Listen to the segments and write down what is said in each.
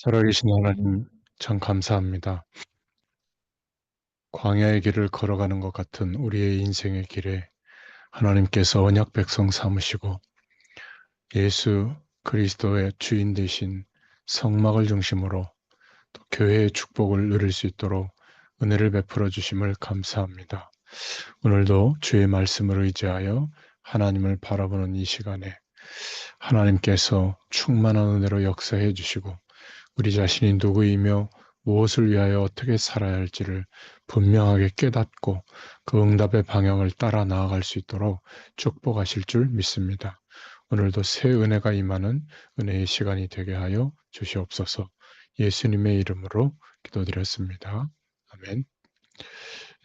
살아계신 하나님, 참 감사합니다. 광야의 길을 걸어가는 것 같은 우리의 인생의 길에 하나님께서 언약 백성 삼으시고 예수 그리스도의 주인 되신 성막을 중심으로 또 교회의 축복을 누릴 수 있도록 은혜를 베풀어 주심을 감사합니다. 오늘도 주의 말씀을 의지하여 하나님을 바라보는 이 시간에 하나님께서 충만한 은혜로 역사해 주시고 우리 자신이 누구이며 무엇을 위하여 어떻게 살아야 할지를 분명하게 깨닫고 그 응답의 방향을 따라 나아갈 수 있도록 축복하실 줄 믿습니다. 오늘도 새 은혜가 임하는 은혜의 시간이 되게 하여 주시옵소서. 예수님의 이름으로 기도드렸습니다. 아멘.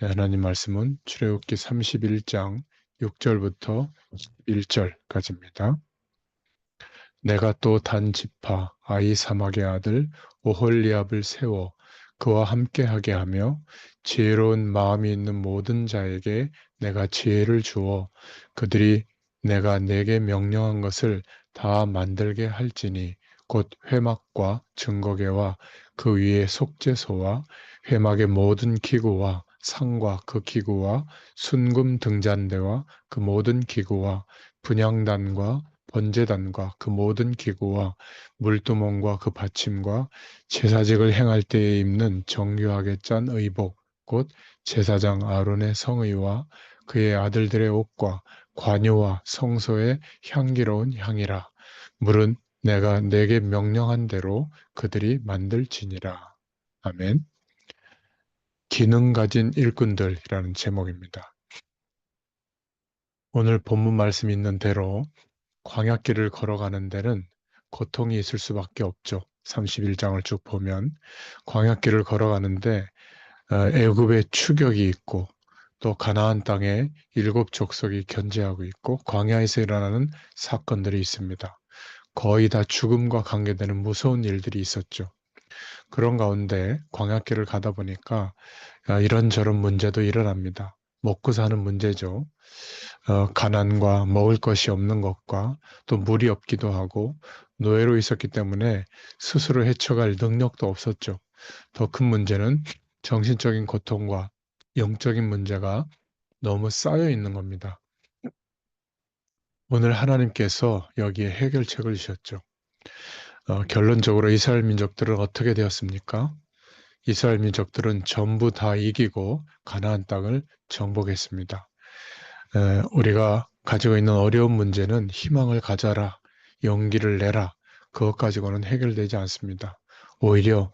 네, 하나님 말씀은 출애굽기 31장 6절부터 1절까지입니다. 내가 또 단 지파 아히사막의 아들 오홀리압을 세워 그와 함께하게 하며 지혜로운 마음이 있는 모든 자에게 내가 지혜를 주어 그들이 내가 내게 명령한 것을 다 만들게 할지니 곧 회막과 증거계와 그 위에 속죄소와 회막의 모든 기구와 상과 그 기구와 순금 등잔대와 그 모든 기구와 분향단과 번제단과 그 모든 기구와 물두멍과 그 받침과 제사직을 행할 때에 입는 정교하게 짠 의복 곧 제사장 아론의 성의와 그의 아들들의 옷과 관유와 성소의 향기로운 향이라. 물은 내가 내게 명령한 대로 그들이 만들지니라. 아멘. 기능 가진 일꾼들이라는 제목입니다. 오늘 본문 말씀 있는 대로 광야길을 걸어가는 데는 고통이 있을 수밖에 없죠. 31장을 쭉 보면 광야길을 걸어가는데 애굽의 추격이 있고 또 가나안 땅에 일곱 족속이 견제하고 있고 광야에서 일어나는 사건들이 있습니다. 거의 다 죽음과 관계되는 무서운 일들이 있었죠. 그런 가운데 광야길을 가다 보니까 이런저런 문제도 일어납니다. 먹고 사는 문제죠. 가난과 먹을 것이 없는 것과 또 물이 없기도 하고 노예로 있었기 때문에 스스로 헤쳐갈 능력도 없었죠. 더 큰 문제는 정신적인 고통과 영적인 문제가 너무 쌓여 있는 겁니다. 오늘 하나님께서 여기에 해결책을 주셨죠. 결론적으로 이스라엘 민족들은 어떻게 되었습니까? 이스라엘 민족들은 전부 다 이기고 가나안 땅을 정복했습니다. 우리가 가지고 있는 어려운 문제는 희망을 가져라, 용기를 내라, 그것 가지고는 해결되지 않습니다. 오히려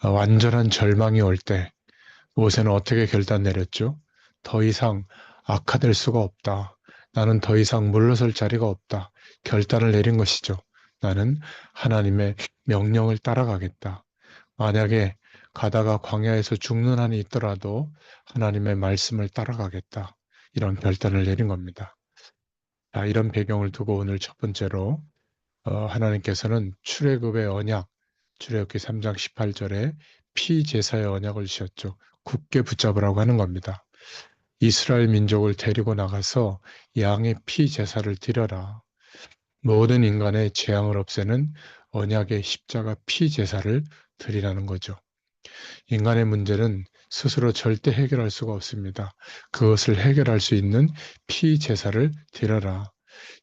완전한 절망이 올 때 모세는 어떻게 결단 내렸죠? 더 이상 악화될 수가 없다. 나는 더 이상 물러설 자리가 없다. 결단을 내린 것이죠. 나는 하나님의 명령을 따라가겠다. 만약에 가다가 광야에서 죽는 한이 있더라도 하나님의 말씀을 따라가겠다. 이런 결단을 내린 겁니다. 이런 배경을 두고 오늘 첫 번째로 하나님께서는 출애굽의 언약, 출애굽기 3장 18절에 피제사의 언약을 주셨죠. 굳게 붙잡으라고 하는 겁니다. 이스라엘 민족을 데리고 나가서 양의 피제사를 드려라. 모든 인간의 재앙을 없애는 언약의 십자가 피제사를 드리라는 거죠. 인간의 문제는 스스로 절대 해결할 수가 없습니다. 그것을 해결할 수 있는 피제사를 드려라.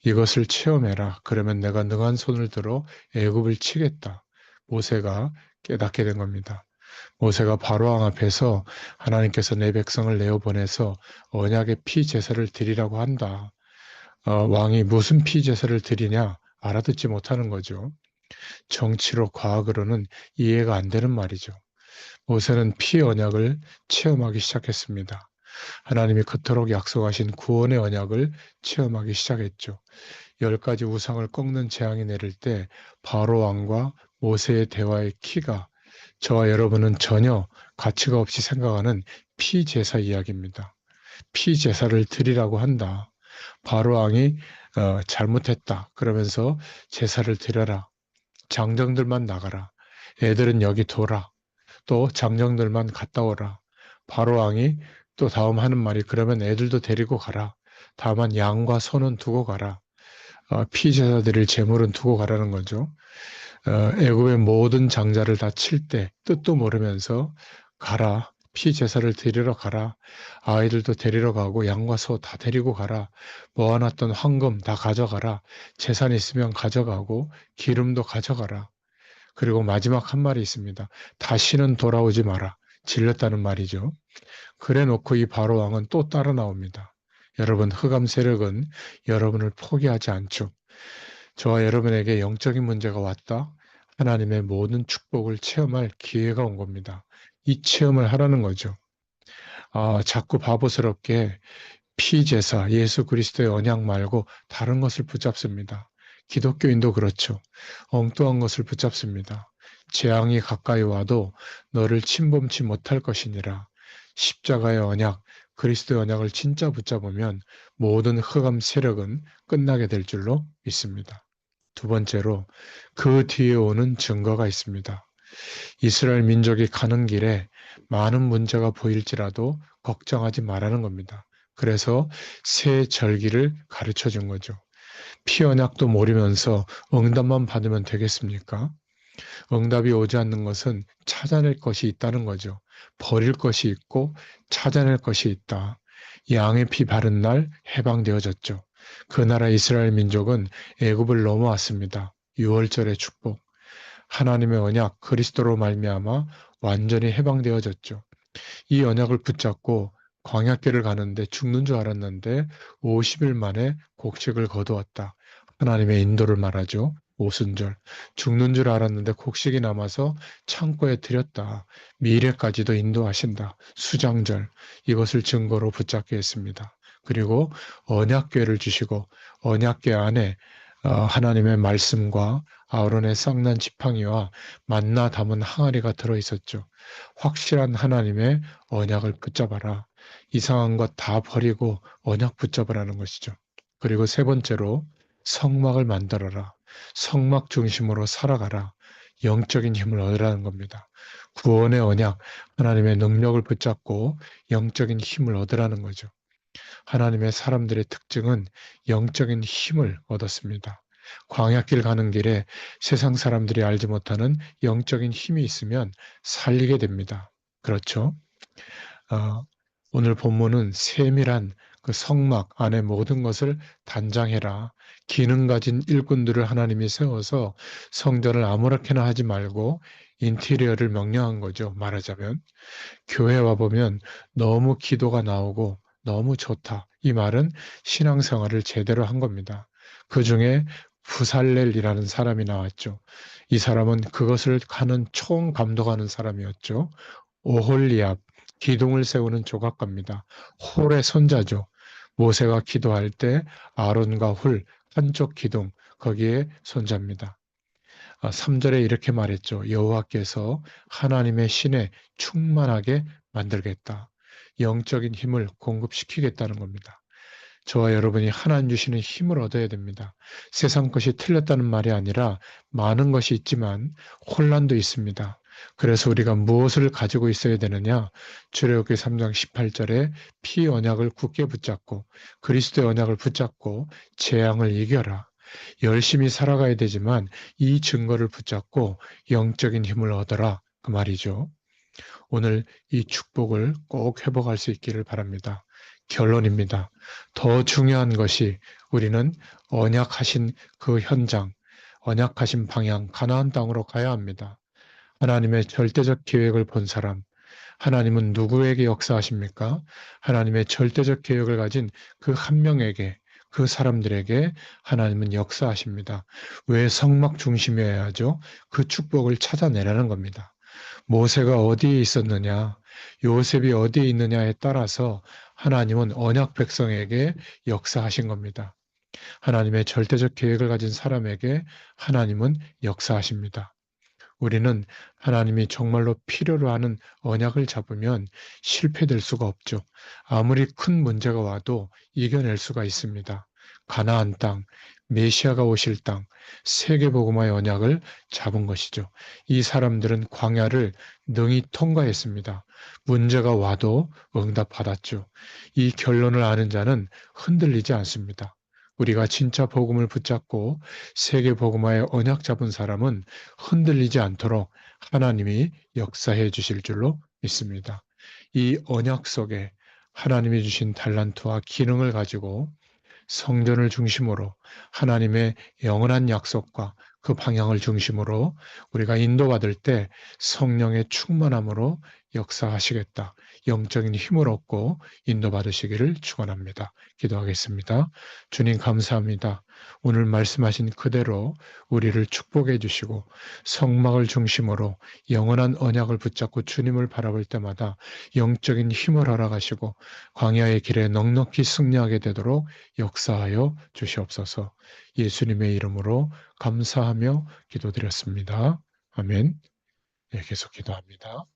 이것을 체험해라. 그러면 내가 능한 손을 들어 애굽을 치겠다. 모세가 깨닫게 된 겁니다. 모세가 바로왕 앞에서 하나님께서 내 백성을 내어보내서 언약의 피제사를 드리라고 한다. 왕이 무슨 피제사를 드리냐 알아듣지 못하는 거죠. 정치로 과학으로는 이해가 안 되는 말이죠. 모세는 피 언약을 체험하기 시작했습니다. 하나님이 그토록 약속하신 구원의 언약을 체험하기 시작했죠. 10가지 우상을 꺾는 재앙이 내릴 때 바로 왕과 모세의 대화의 키가 저와 여러분은 전혀 가치가 없이 생각하는 피제사 이야기입니다. 피제사를 드리라고 한다. 바로 왕이 잘못했다. 그러면서 제사를 드려라. 장정들만 나가라. 애들은 여기 둬라. 또 장정들만 갔다 오라. 바로 왕이 또 다음 하는 말이 그러면 애들도 데리고 가라. 다만 양과 소는 두고 가라. 피제사 드릴 제물은 두고 가라는 거죠. 애굽의 모든 장자를 다 칠 때 뜻도 모르면서 가라. 피 제사를 드리러 가라. 아이들도 데리러 가고 양과 소 다 데리고 가라. 모아놨던 황금 다 가져가라. 재산 있으면 가져가고 기름도 가져가라. 그리고 마지막 한 말이 있습니다. 다시는 돌아오지 마라. 질렀다는 말이죠. 그래 놓고 이 바로 왕은 또 따라 나옵니다. 여러분, 흑암 세력은 여러분을 포기하지 않죠. 저와 여러분에게 영적인 문제가 왔다. 하나님의 모든 축복을 체험할 기회가 온 겁니다. 이 체험을 하라는 거죠. 자꾸 바보스럽게 피제사, 예수 그리스도의 언약 말고 다른 것을 붙잡습니다. 기독교인도 그렇죠. 엉뚱한 것을 붙잡습니다. 재앙이 가까이 와도 너를 침범치 못할 것이니라. 십자가의 언약, 그리스도의 언약을 진짜 붙잡으면 모든 흑암 세력은 끝나게 될 줄로 믿습니다. 두 번째로 그 뒤에 오는 증거가 있습니다. 이스라엘 민족이 가는 길에 많은 문제가 보일지라도 걱정하지 말라는 겁니다. 그래서 새 절기를 가르쳐 준 거죠. 피 언약도 모르면서 응답만 받으면 되겠습니까? 응답이 오지 않는 것은 찾아낼 것이 있다는 거죠. 버릴 것이 있고 찾아낼 것이 있다. 양의 피 바른 날 해방되어졌죠. 그 나라 이스라엘 민족은 애굽을 넘어왔습니다. 6월절의 축복. 하나님의 언약 그리스도로 말미암아 완전히 해방되어졌죠. 이 언약을 붙잡고 광야길을 가는데 죽는 줄 알았는데 50일 만에 곡식을 거두었다. 하나님의 인도를 말하죠. 오순절. 죽는 줄 알았는데 곡식이 남아서 창고에 들였다. 미래까지도 인도하신다. 수장절. 이것을 증거로 붙잡게 했습니다. 그리고 언약궤를 주시고 언약궤 안에 하나님의 말씀과 아론의 쌍난 지팡이와 만나 담은 항아리가 들어있었죠. 확실한 하나님의 언약을 붙잡아라. 이상한 것 다 버리고 언약 붙잡으라는 것이죠. 그리고 세 번째로 성막을 만들어라. 성막 중심으로 살아가라. 영적인 힘을 얻으라는 겁니다. 구원의 언약, 하나님의 능력을 붙잡고 영적인 힘을 얻으라는 거죠. 하나님의 사람들의 특징은 영적인 힘을 얻었습니다. 광야길 가는 길에 세상 사람들이 알지 못하는 영적인 힘이 있으면 살리게 됩니다. 그렇죠? 어, 오늘 본문은 세밀한 그 성막 안에 모든 것을 단장해라. 기능 가진 일꾼들을 하나님이 세워서 성전을 아무렇게나 하지 말고 인테리어를 명령한 거죠. 말하자면. 교회 와보면 너무 기도가 나오고 너무 좋다. 이 말은 신앙생활을 제대로 한 겁니다. 그 중에 부살렐이라는 사람이 나왔죠. 이 사람은 그것을 하는 총 감독하는 사람이었죠. 오홀리압, 기둥을 세우는 조각가입니다. 홀의 손자죠. 모세가 기도할 때 아론과 홀, 한쪽 기둥, 거기에 손자입니다. 3절에 이렇게 말했죠. 여호와께서 하나님의 신에 충만하게 만들겠다. 영적인 힘을 공급시키겠다는 겁니다. 저와 여러분이 하나님 주시는 힘을 얻어야 됩니다. 세상 것이 틀렸다는 말이 아니라 많은 것이 있지만 혼란도 있습니다. 그래서 우리가 무엇을 가지고 있어야 되느냐? 출애굽기 3장 18절에 피 언약을 굳게 붙잡고 그리스도의 언약을 붙잡고 재앙을 이겨라. 열심히 살아가야 되지만 이 증거를 붙잡고 영적인 힘을 얻어라. 그 말이죠. 오늘 이 축복을 꼭 회복할 수 있기를 바랍니다. 결론입니다. 더 중요한 것이 우리는 언약하신 그 현장, 언약하신 방향, 가나안 땅으로 가야 합니다. 하나님의 절대적 계획을 본 사람, 하나님은 누구에게 역사하십니까? 하나님의 절대적 계획을 가진 그 한 명에게, 그 사람들에게 하나님은 역사하십니다. 왜 성막 중심이어야 하죠? 그 축복을 찾아내라는 겁니다. 모세가 어디에 있었느냐, 요셉이 어디에 있느냐에 따라서 하나님은 언약 백성에게 역사하신 겁니다. 하나님의 절대적 계획을 가진 사람에게 하나님은 역사하십니다. 우리는 하나님이 정말로 필요로 하는 언약을 잡으면 실패될 수가 없죠. 아무리 큰 문제가 와도 이겨낼 수가 있습니다. 가나안 땅, 메시아가 오실 땅, 세계복음화의 언약을 잡은 것이죠. 이 사람들은 광야를 능히 통과했습니다. 문제가 와도 응답받았죠. 이 결론을 아는 자는 흔들리지 않습니다. 우리가 진짜 복음을 붙잡고 세계 복음화의 언약 잡은 사람은 흔들리지 않도록 하나님이 역사해 주실 줄로 믿습니다. 이 언약 속에 하나님이 주신 달란트와 기능을 가지고 성전을 중심으로 하나님의 영원한 약속과 그 방향을 중심으로 우리가 인도받을 때 성령의 충만함으로 역사하시겠다. 영적인 힘을 얻고 인도받으시기를 축원합니다. 기도하겠습니다. 주님 감사합니다. 오늘 말씀하신 그대로 우리를 축복해 주시고 성막을 중심으로 영원한 언약을 붙잡고 주님을 바라볼 때마다 영적인 힘을 허락하시고 광야의 길에 넉넉히 승리하게 되도록 역사하여 주시옵소서. 예수님의 이름으로 감사하며 기도드렸습니다. 아멘. 네, 계속 기도합니다.